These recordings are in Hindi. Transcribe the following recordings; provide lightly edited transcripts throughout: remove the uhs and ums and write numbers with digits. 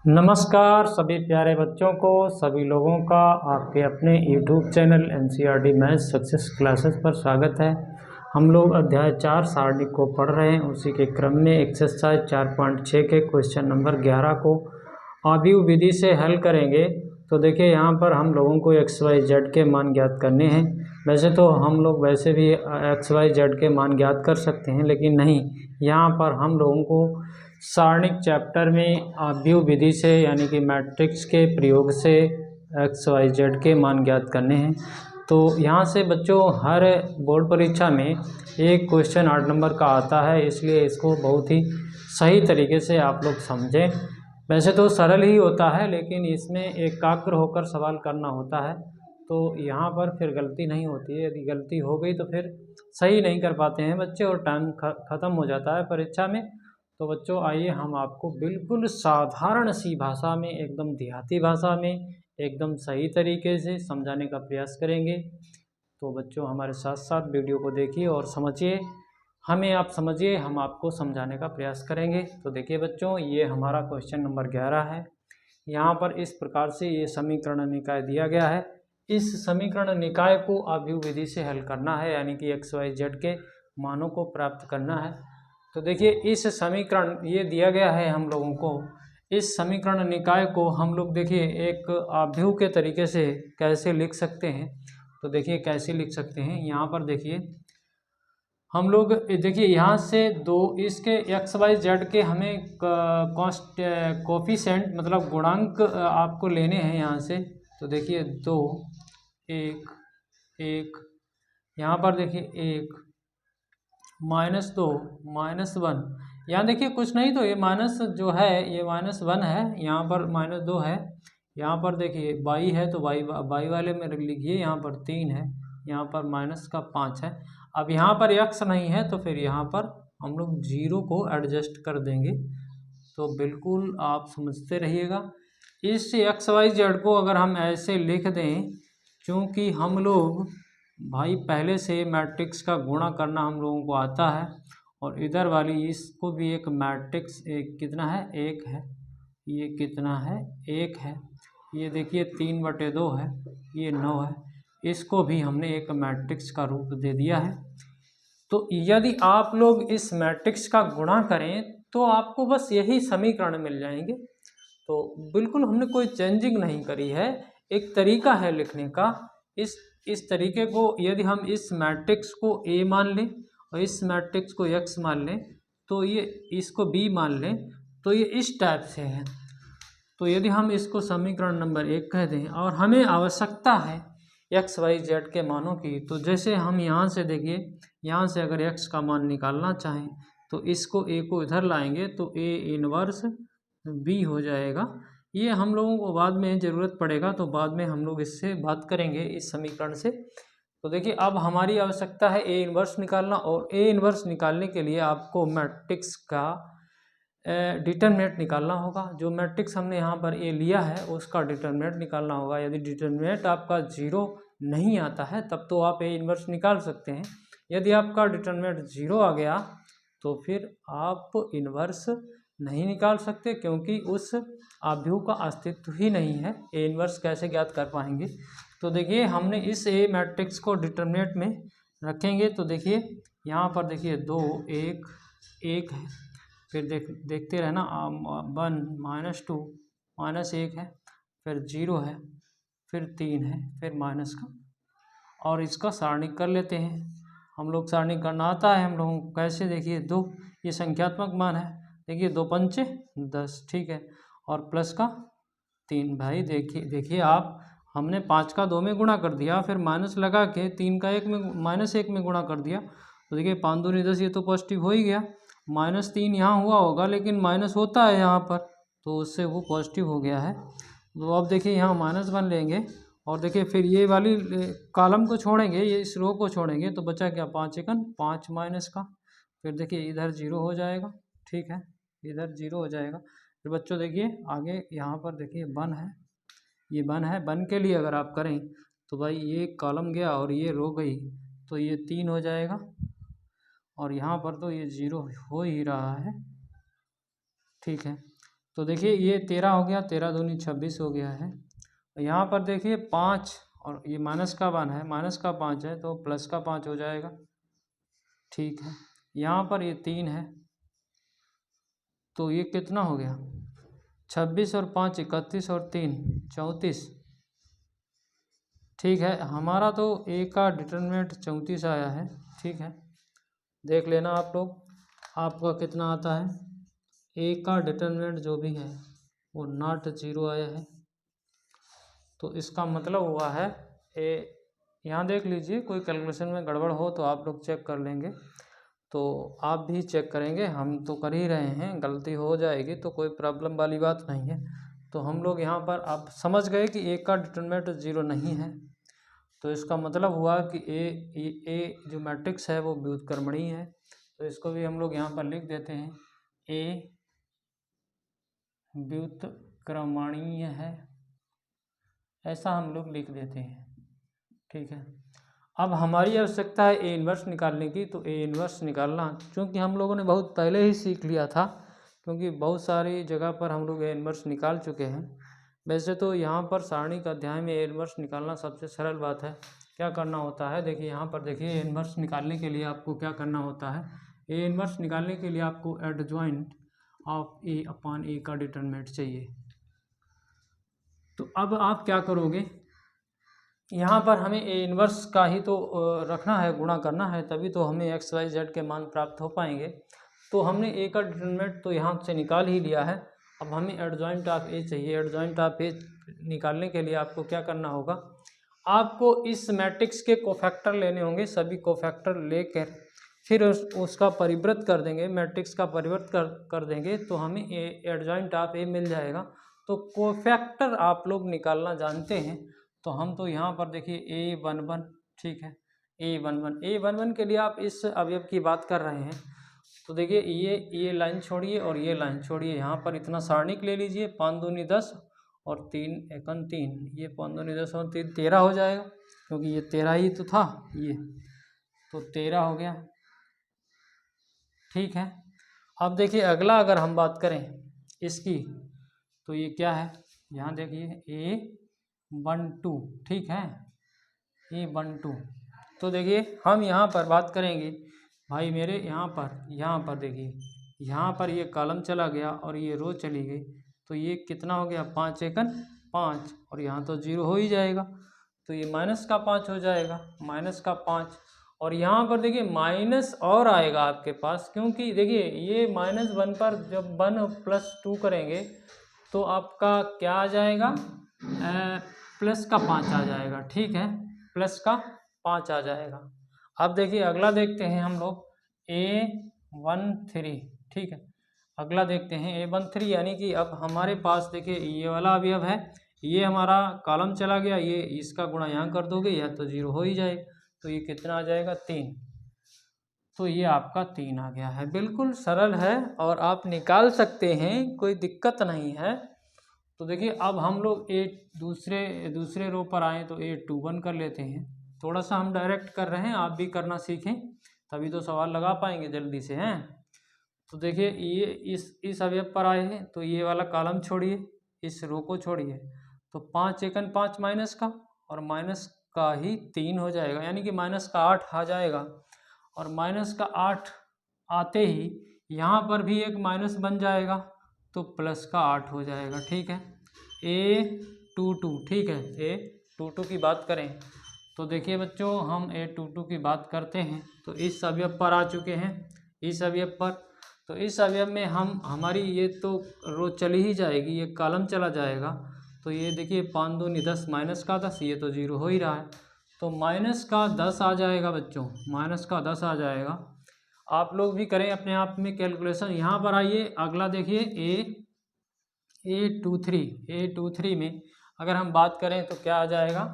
नमस्कार सभी प्यारे बच्चों को, सभी लोगों का आपके अपने YouTube channel NCERT math success classes पर स्वागत है। हम लोग अध्याय 4 सारणी को पढ़ रहे हैं। उसी के क्रम में एक्सरसाइज 4.6 के क्वेश्चन नंबर 11 को आव्यूह विधि से हल करेंगे। तो देखिए यहाँ पर हम लोगों को XYZ के मान ज्ञात करने हैं। वैसे तो हम लोग वैसे भी XYZ के मान ज्ञात कर सकते हैं, लेकिन नहीं, यहाँ पर हम लोगों को सारणिक चैप्टर में आव्यूह विधि से यानी कि मैट्रिक्स के प्रयोग से XYZ के मान ज्ञात करने हैं। तो यहाँ से बच्चों हर बोर्ड परीक्षा में एक क्वेश्चन 8 नंबर का आता है, इसलिए इसको बहुत ही सही तरीके से आप लोग समझें। वैसे तो सरल ही होता है, लेकिन इसमें एकाग्र होकर सवाल करना होता है, तो यहाँ पर फिर गलती नहीं होती है। यदि गलती हो गई तो फिर सही नहीं कर पाते हैं बच्चे और टाइम ख़त्म हो जाता है परीक्षा में। तो बच्चों आइए हम आपको बिल्कुल साधारण सी भाषा में, एकदम देहाती भाषा में, एकदम सही तरीके से समझाने का प्रयास करेंगे। तो बच्चों हमारे साथ साथ वीडियो को देखिए और समझिए, हमें आप समझिए, हम आपको समझाने का प्रयास करेंगे। तो देखिए बच्चों, ये हमारा क्वेश्चन नंबर 11 है। यहाँ पर इस प्रकार से ये समीकरण निकाय दिया गया है। इस समीकरण निकाय को आव्यूह विधि से हल करना है, यानी कि XYZ के मानों को प्राप्त करना है। तो देखिए इस समीकरण ये दिया गया है हम लोगों को। इस समीकरण निकाय को हम लोग देखिए एक आव्यूह के तरीके से कैसे लिख सकते हैं। तो देखिए कैसे लिख सकते हैं, यहाँ पर देखिए हम लोग देखिए यहाँ से दो इसके XYZ के हमें कोफिशिएंट मतलब गुणांक आपको लेने हैं यहाँ से। तो देखिए 2 1 1, यहाँ पर देखिए 1 -2 -1, यहाँ देखिए कुछ नहीं तो ये माइनस जो है ये -1 है, यहाँ पर -2 है, यहाँ पर देखिए बाई है तो बाई वाले में लिखिए, यहाँ पर 3 है, यहाँ पर -5 है। अब यहाँ पर x नहीं है तो फिर यहाँ पर हम लोग 0 को एडजस्ट कर देंगे। तो बिल्कुल आप समझते रहिएगा। इस XYZ को अगर हम ऐसे लिख दें, क्योंकि हम लोग भाई पहले से मैट्रिक्स का गुणा करना हम लोगों को आता है, और इधर वाली इसको भी एक मैट्रिक्स एक कितना है 1 है, ये कितना है 1 है, ये देखिए 3/2 है, ये 9 है, इसको भी हमने एक मैट्रिक्स का रूप दे दिया है। तो यदि आप लोग इस मैट्रिक्स का गुणा करें तो आपको बस यही समीकरण मिल जाएंगे। तो बिल्कुल हमने कोई चेंजिंग नहीं करी है, एक तरीका है लिखने का। इस तरीके को यदि हम इस मैट्रिक्स को A मान लें और इस मैट्रिक्स को X मान लें, तो ये इसको B मान लें, तो ये इस टाइप से है। तो यदि हम इसको समीकरण नंबर 1 कह दें और हमें आवश्यकता है XYZ के मानों की, तो जैसे हम यहाँ से देखिए, यहाँ से अगर X का मान निकालना चाहें तो इसको A को इधर लाएंगे तो A इनवर्स B हो जाएगा। ये हम लोगों को बाद में ज़रूरत पड़ेगा, तो बाद में हम लोग इससे बात करेंगे इस समीकरण से। तो देखिए अब हमारी आवश्यकता है A इनवर्स निकालना, और A इनवर्स निकालने के लिए आपको मैट्रिक्स का डिटर्मिनेंट निकालना होगा। जो मैट्रिक्स हमने यहाँ पर A लिया है उसका डिटर्मिनेंट निकालना होगा। यदि डिटर्मिनेंट आपका 0 नहीं आता है तब तो आप A इनवर्स निकाल सकते हैं। यदि आपका डिटर्मिनेंट 0 आ गया तो फिर आप इनवर्स नहीं निकाल सकते, क्योंकि उस आव्यूह का अस्तित्व ही नहीं है। A इनवर्स कैसे ज्ञात कर पाएंगे। तो देखिए हमने इस A मैट्रिक्स को डिटर्मिनेंट में रखेंगे। तो देखिए यहाँ पर देखिए 2 1 1 है, फिर देखते रहना 1 -2 -1 है, फिर 0 है, फिर 3 है, फिर माइनस का, और इसका सारणी कर लेते हैं। हम लोग सारणी करना आता है हम लोगों को कैसे। देखिए 2 ये संख्यात्मक मान है, देखिए 2 पंचे 10, ठीक है, और प्लस का 3। भाई देखिए आप, हमने 5 का 2 में गुणा कर दिया, फिर माइनस लगा के 3 का -1 में गुणा कर दिया। तो देखिए 5 दूनी 10, ये तो पॉजिटिव हो ही गया। -3 यहाँ हुआ होगा, लेकिन माइनस होता है यहाँ पर, तो उससे वो पॉजिटिव हो गया है। तो अब देखिए यहाँ -1 लेंगे, और देखिए फिर ये वाली कॉलम को छोड़ेंगे, ये इस रो को छोड़ेंगे, तो बचा क्या 5 एकन 5 माइनस का, फिर देखिए इधर 0 हो जाएगा, ठीक है, इधर 0 हो जाएगा। फिर बच्चों देखिए आगे यहाँ पर देखिए 1 है, ये 1 है। 1 के लिए अगर आप करें तो भाई ये कॉलम गया और ये रो गई, तो ये 3 हो जाएगा, और यहाँ पर तो ये 0 हो ही रहा है, ठीक है। तो देखिए ये 13 हो गया, 13 दूनी 26 हो गया है। यहाँ पर देखिए 5 और ये माइनस का 1 है, माइनस का 5 है तो प्लस का 5 हो जाएगा, ठीक है। यहाँ पर ये 3 है तो ये कितना हो गया, 26 और 5 31 और 3 34, ठीक है। हमारा तो ए का डिटरमिनेंट 34 आया है, ठीक है। देख लेना आप लोग आपका कितना आता है। ए का डिटरमिनेंट जो भी है वो नॉट 0 आया है, तो इसका मतलब हुआ है ए। यहाँ देख लीजिए, कोई कैलकुलेशन में गड़बड़ हो तो आप लोग चेक कर लेंगे, तो आप भी चेक करेंगे, हम तो कर ही रहे हैं, गलती हो जाएगी तो कोई प्रॉब्लम वाली बात नहीं है। तो हम लोग यहाँ पर आप समझ गए कि ए का डिटरमिनेंट 0 नहीं है, तो इसका मतलब हुआ कि ए जो मैट्रिक्स है वो व्युत्क्रमणीय है। तो इसको भी हम लोग यहाँ पर लिख देते हैं, ए व्युत्क्रमणीय है, ऐसा हम लोग लिख देते हैं, ठीक है। अब हमारी आवश्यकता है ए इन्वर्स निकालने की, तो ए इन्वर्स निकालना चूँकि हम लोगों ने बहुत पहले ही सीख लिया था, क्योंकि बहुत सारी जगह पर हम लोग ए इन्वर्स निकाल चुके हैं। वैसे तो यहाँ पर सारणी का अध्याय में ए इन्वर्स निकालना सबसे सरल बात है। क्या करना होता है, देखिए यहाँ पर देखिए, ए इन्वर्स निकालने के लिए आपको क्या करना होता है। ए इन्वर्स निकालने के लिए आपको एडजॉइंट ऑफ ए अपॉन ए का डिटरमिनेंट चाहिए। तो अब आप क्या करोगे, यहाँ पर हमें ए इन्वर्स का ही तो रखना है, गुणा करना है, तभी तो हमें एक्स वाई जेड के मान प्राप्त हो पाएंगे। तो हमने ए का डिटरमिनेंट तो यहाँ से निकाल ही लिया है, अब हमें एडजॉइंट ऑफ ए चाहिए। एडजॉइंट ऑफ ए निकालने के लिए आपको क्या करना होगा, आपको इस मैट्रिक्स के कोफैक्टर लेने होंगे, सभी कोफैक्टर लेकर फिर उसका परिवर्त कर देंगे, मैट्रिक्स का परिवर्त कर देंगे, तो हमें एडजॉइंट ऑफ ए मिल जाएगा। तो कोफैक्टर आप लोग निकालना जानते हैं, तो हम तो यहाँ पर देखिए A11, ठीक है, A11 के लिए आप इस अवयव की बात कर रहे हैं, तो देखिए ये लाइन छोड़िए और ये लाइन छोड़िए, यहाँ पर इतना सारणिक ले लीजिए, 5 दूनी 10 और 3 एकन 3, ये 5 दूनी 10 और 3 13 हो जाएगा, क्योंकि ये 13 ही तो था, ये तो 13 हो गया, ठीक है। अब देखिए अगला अगर हम बात करें इसकी, तो ये क्या है, यहाँ देखिए A12, ठीक है, A12। तो देखिए हम यहाँ पर बात करेंगे भाई मेरे, यहाँ पर देखिए, यहाँ पर ये कॉलम चला गया और ये रो चली गई, तो ये कितना हो गया, 5 एकन 5, और यहाँ तो 0 हो ही जाएगा, तो ये माइनस का 5 हो जाएगा, माइनस का 5। और यहाँ पर देखिए माइनस और आएगा आपके पास, क्योंकि देखिए ये -1 पर जब 1 + 2 करेंगे तो आपका क्या आ जाएगा, प्लस का 5 आ जाएगा, ठीक है, प्लस का 5 आ जाएगा। अब देखिए अगला देखते हैं हम लोग A13, ठीक है, अगला देखते हैं A13, यानी कि अब हमारे पास देखिए ये वाला अवयव है, ये हमारा कॉलम चला गया, ये इसका गुणा यहाँ कर दोगे या तो 0 हो ही जाए, तो ये कितना आ जाएगा 3, तो ये आपका 3 आ गया है। बिल्कुल सरल है और आप निकाल सकते हैं, कोई दिक्कत नहीं है। तो देखिए अब हम लोग दूसरे रो पर आए तो A21 कर लेते हैं, थोड़ा सा हम डायरेक्ट कर रहे हैं, आप भी करना सीखें तभी तो सवाल लगा पाएंगे जल्दी से, हैं। तो देखिए ये इस अवयव पर आए हैं, तो ये वाला कॉलम छोड़िए, इस रो को छोड़िए, तो 5 एकन 5 माइनस का, और माइनस का ही 3 हो जाएगा, यानी कि माइनस का 8 आ जाएगा, और माइनस का 8 आते ही यहाँ पर भी एक माइनस बन जाएगा, तो प्लस का 8 हो जाएगा, ठीक है। A22, ठीक है, A22 की बात करें तो देखिए बच्चों, हम A22 की बात करते हैं तो इस अवयव पर आ चुके हैं, इस अवयव पर, तो इस अवयव में हमारी ये तो रो चली ही जाएगी, ये कॉलम चला जाएगा, तो ये देखिए 5 दूनी 10 माइनस का 10, ये तो 0 हो ही रहा है, तो माइनस का 10 आ जाएगा बच्चों, माइनस का 10 आ जाएगा। आप लोग भी करें अपने आप में कैलकुलेशन। यहाँ पर आइए अगला देखिए A23 में अगर हम बात करें तो क्या आ जाएगा,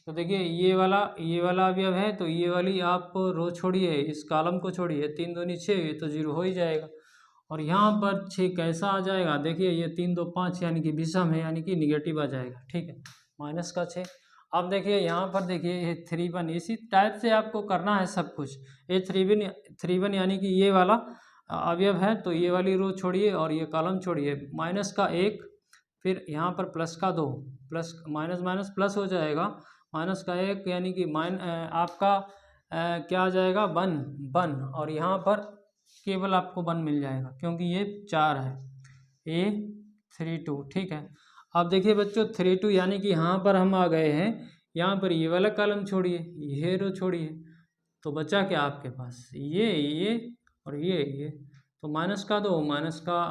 तो देखिए ये वाला अवयव है, तो ये वाली आप रो छोड़िए, इस कॉलम को छोड़िए, 3 दूनी 6, ये तो 0 हो ही जाएगा, और यहाँ पर 6 कैसा आ जाएगा, देखिए ये 3 2 5 यानी कि विषम है, यानी कि निगेटिव आ जाएगा, ठीक है, माइनस का 6। अब देखिए यहाँ पर देखिए A31, इसी टाइप से आपको करना है सब कुछ। A31 यानी कि ये वाला अवयव है, तो ये वाली रो छोड़िए और ये कॉलम छोड़िए। माइनस का 1, फिर यहाँ पर प्लस का 2, प्लस माइनस माइनस प्लस हो जाएगा। माइनस का 1 यानी कि आपका क्या आ जाएगा 1 और यहाँ पर केवल आपको 1 मिल जाएगा क्योंकि ये 4 है। A32 ठीक है। अब देखिए बच्चों 32 यानी कि यहाँ पर हम आ गए हैं। यहाँ पर ये वाला कॉलम छोड़िए, ये रो छोड़िए, तो बचा क्या आपके पास ये और ये। तो माइनस का 2 माइनस का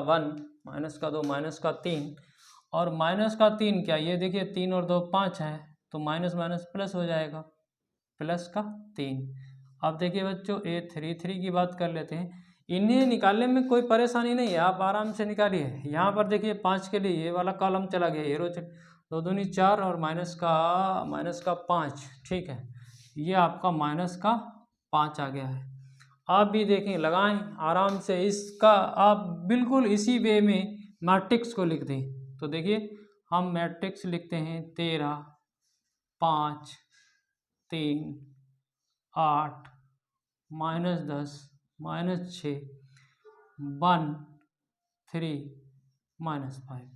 1 माइनस का 2 माइनस का 3 और माइनस का 3 क्या, ये देखिए 3 और 2 5 है, तो माइनस माइनस प्लस हो जाएगा, प्लस का 3। अब देखिए बच्चों A33 की बात कर लेते हैं। इन्हें निकालने में कोई परेशानी नहीं है, आप आराम से निकालिए। यहाँ पर देखिए 5 के लिए ये वाला कॉलम चला गया, ये रो 2 दूनी 4 और माइनस का 5 ठीक है। ये आपका माइनस का 5 आ गया है। आप भी देखें, लगाएं आराम से। इसका आप बिल्कुल इसी वे में मैट्रिक्स को लिख दें। तो देखिए हम मैट्रिक्स लिखते हैं 13 5 3 8 -10 -6 1 3 -5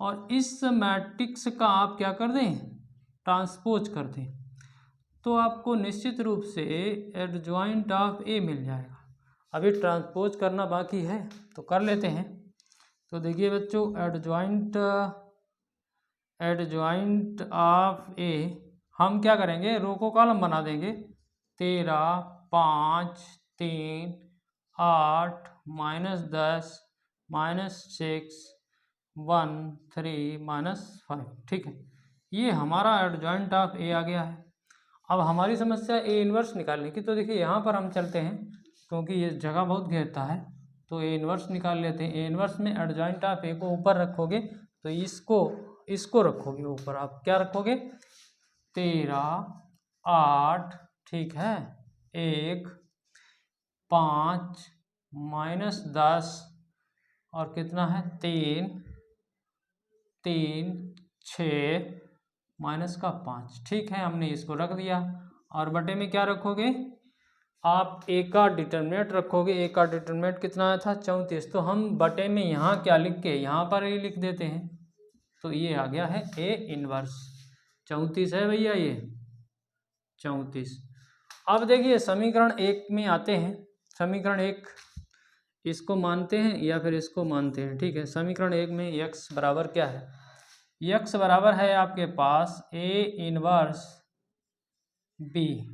और इस मैट्रिक्स का आप क्या कर दें, ट्रांसपोज कर दें, तो आपको निश्चित रूप से एडजॉइंट ऑफ ए मिल जाएगा। अभी ट्रांसपोज करना बाकी है तो कर लेते हैं। तो देखिए बच्चों एडजॉइंट ऑफ ए हम क्या करेंगे, रो को कॉलम बना देंगे। 13 5 3 8 -10 -6 1 3 -5 ठीक है। ये हमारा एडजॉइंट ऑफ ए आ गया है। अब हमारी समस्या ए इन्वर्स निकालने की। तो देखिए यहाँ पर हम चलते हैं, क्योंकि ये जगह बहुत घेरता है, तो ए इन्वर्स निकाल लेते हैं। ए इन्वर्स में एडजॉइंट ऑफ ए को ऊपर रखोगे तो इसको रखोगे ऊपर। आप क्या रखोगे 13 8 ठीक है 1 5 -10 और कितना है 3 6 माइनस का 5 ठीक है। हमने इसको रख दिया और बटे में क्या रखोगे आप, ए का डिटरमिनेंट रखोगे। ए का डिटरमिनेंट कितना आया था 34, तो हम बटे में यहाँ क्या लिख के यहाँ पर ही लिख देते हैं। तो ये आ गया है ए इनवर्स 34 है भैया, ये 34। अब देखिए समीकरण 1 में आते हैं। समीकरण 1 इसको मानते हैं या फिर इसको मानते हैं, ठीक है। समीकरण 1 में x बराबर क्या है, x बराबर है आपके पास ए इनवर्स बी,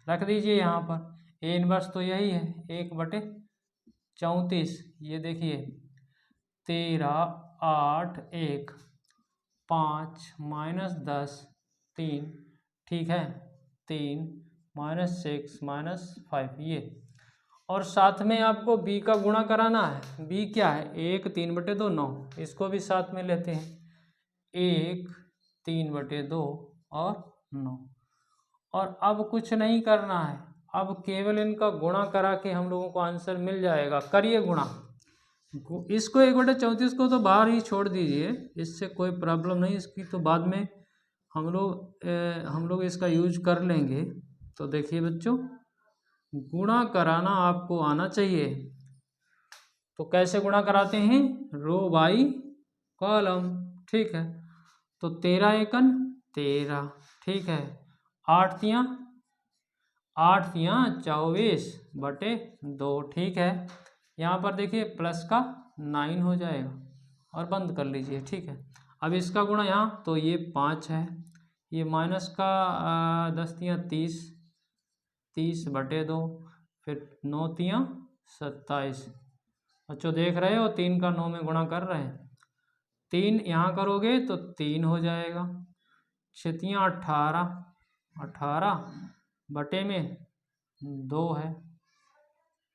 रख दीजिए यहाँ पर। ए इनवर्स तो यही है 1/34। ये देखिए 13 8 1 5 -10 3 ठीक है 3 -6 -5 ये, और साथ में आपको b का गुणा कराना है। b क्या है 1 3/2 9, इसको भी साथ में लेते हैं 1 3/2 और 9। और अब कुछ नहीं करना है, अब केवल इनका गुणा करा के हम लोगों को आंसर मिल जाएगा। करिए गुणा, इसको 1/34 को तो बाहर ही छोड़ दीजिए, इससे कोई प्रॉब्लम नहीं। इसकी तो बाद में हम लोग इसका यूज कर लेंगे। तो देखिए बच्चों गुणा कराना आपको आना चाहिए। तो कैसे गुणा कराते हैं, रो बाई कॉलम, ठीक है। तो 13 एकन 13 ठीक है, 8 तियाँ 24/2 ठीक है। यहाँ पर देखिए प्लस का 9 हो जाएगा और बंद कर लीजिए, ठीक है। अब इसका गुणा यहाँ, तो ये 5 है, ये माइनस का 10 तियाँ 30 30/2 फिर 9 तियाँ 27। बच्चों देख रहे हो 3 का 9 में गुणा कर रहे हैं। 3 यहाँ करोगे तो 3 हो जाएगा, 6 तियाँ 18 बटे में 2 है,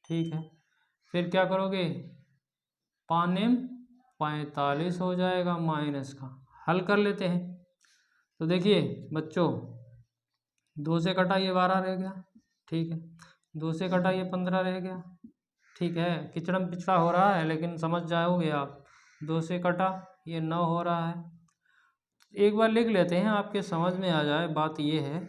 ठीक है। फिर क्या करोगे 5 45 हो जाएगा माइनस का। हल कर लेते हैं। तो देखिए बच्चों 2 से कटा ये 12 रह गया, ठीक है। 2 से कटा ये 15 रह गया, ठीक है। किचड़म पिछड़ा हो रहा है लेकिन समझ जाओगे आप। 2 से कटा ये 9 हो रहा है। एक बार लिख लेते हैं, आपके समझ में आ जाए। बात ये है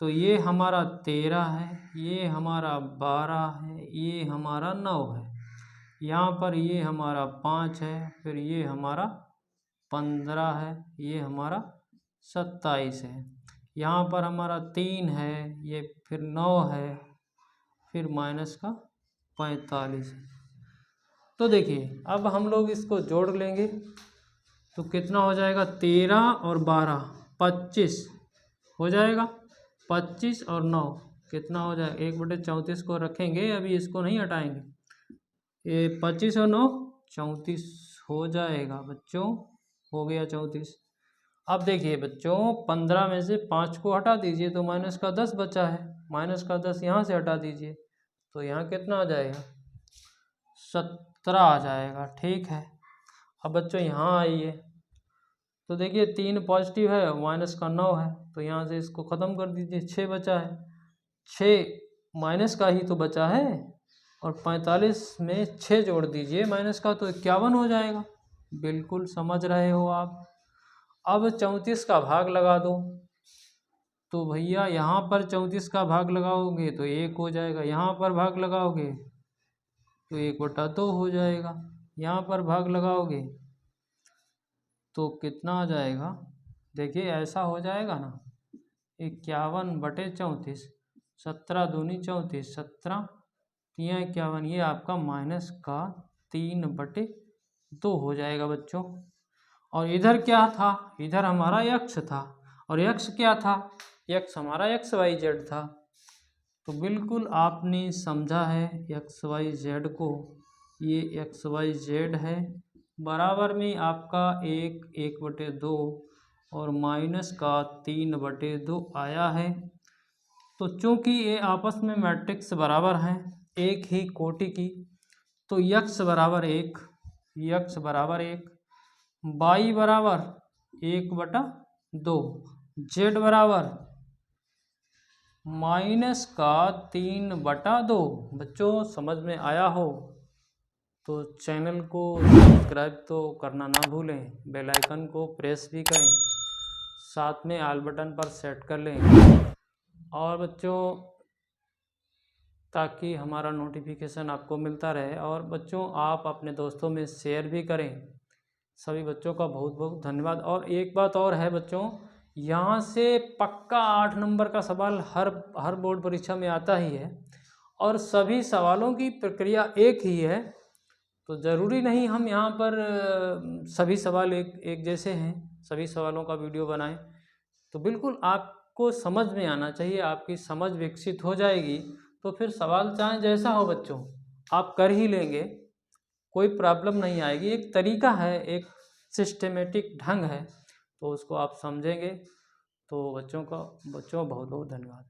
तो ये हमारा 13 है, ये हमारा 12 है, ये हमारा 9 है। यहाँ पर ये हमारा 5 है, फिर ये हमारा 15 है, ये हमारा 27 है। यहाँ पर हमारा 3 है, ये फिर 9 है, फिर माइनस का 45 है। तो देखिए अब हम लोग इसको जोड़ लेंगे तो कितना हो जाएगा, 13 और 12 25 हो जाएगा। 25 और 9 कितना हो जाएगा, 1/34 को रखेंगे, अभी इसको नहीं हटाएंगे। ये 25 और 9 34 हो जाएगा बच्चों, हो गया 34। अब देखिए बच्चों 15 में से 5 को हटा दीजिए तो माइनस का 10 बचा है, माइनस का 10 यहाँ से हटा दीजिए तो यहाँ कितना आ जाएगा, 17 आ जाएगा। ठीक है, अब बच्चों यहाँ आइए तो देखिए 3 पॉजिटिव है, माइनस का 9 है, तो यहाँ से इसको ख़त्म कर दीजिए, 6 बचा है। 6 माइनस का ही तो बचा है और 45 में 6 जोड़ दीजिए माइनस का तो 51 हो जाएगा। बिल्कुल समझ रहे हो आप। अब 34 का भाग लगा दो तो भैया यहाँ पर 34 का भाग लगाओगे तो 1 हो जाएगा, यहाँ पर भाग लगाओगे तो 1/2 हो जाएगा, यहाँ पर भाग लगाओगे तो कितना आ जाएगा, देखिए ऐसा हो जाएगा ना, 51/34, 17 दूनी 34, 17 तियाँ 51, ये आपका माइनस का 3/2 हो जाएगा बच्चों। और इधर क्या था, इधर हमारा x था, और x क्या था, x हमारा XYZ था। तो बिल्कुल आपने समझा है XYZ को, ये XYZ है, बराबर में आपका 1/2 और माइनस का 3/2 आया है। तो चूँकि ये आपस में मैट्रिक्स बराबर हैं, एक ही कोटि की, तो x बराबर 1, y बराबर 1/2, z बराबर माइनस का 3/2। बच्चों समझ में आया हो तो चैनल को सब्सक्राइब तो करना ना भूलें, बेल आइकन को प्रेस भी करें, साथ में ऑल बटन पर सेट कर लें, और बच्चों ताकि हमारा नोटिफिकेशन आपको मिलता रहे। और बच्चों आप अपने दोस्तों में शेयर भी करें। सभी बच्चों का बहुत बहुत धन्यवाद। और एक बात और है बच्चों, यहाँ से पक्का 8 नंबर का सवाल हर बोर्ड परीक्षा में आता ही है, और सभी सवालों की प्रक्रिया एक ही है। तो ज़रूरी नहीं हम यहाँ पर सभी सवाल एक जैसे हैं, सभी सवालों का वीडियो बनाएं। तो बिल्कुल आपको समझ में आना चाहिए, आपकी समझ विकसित हो जाएगी तो फिर सवाल चाहे जैसा हो बच्चों आप कर ही लेंगे, कोई प्रॉब्लम नहीं आएगी। एक तरीका है, एक सिस्टमेटिक ढंग है, तो उसको आप समझेंगे। तो बच्चों बहुत बहुत धन्यवाद।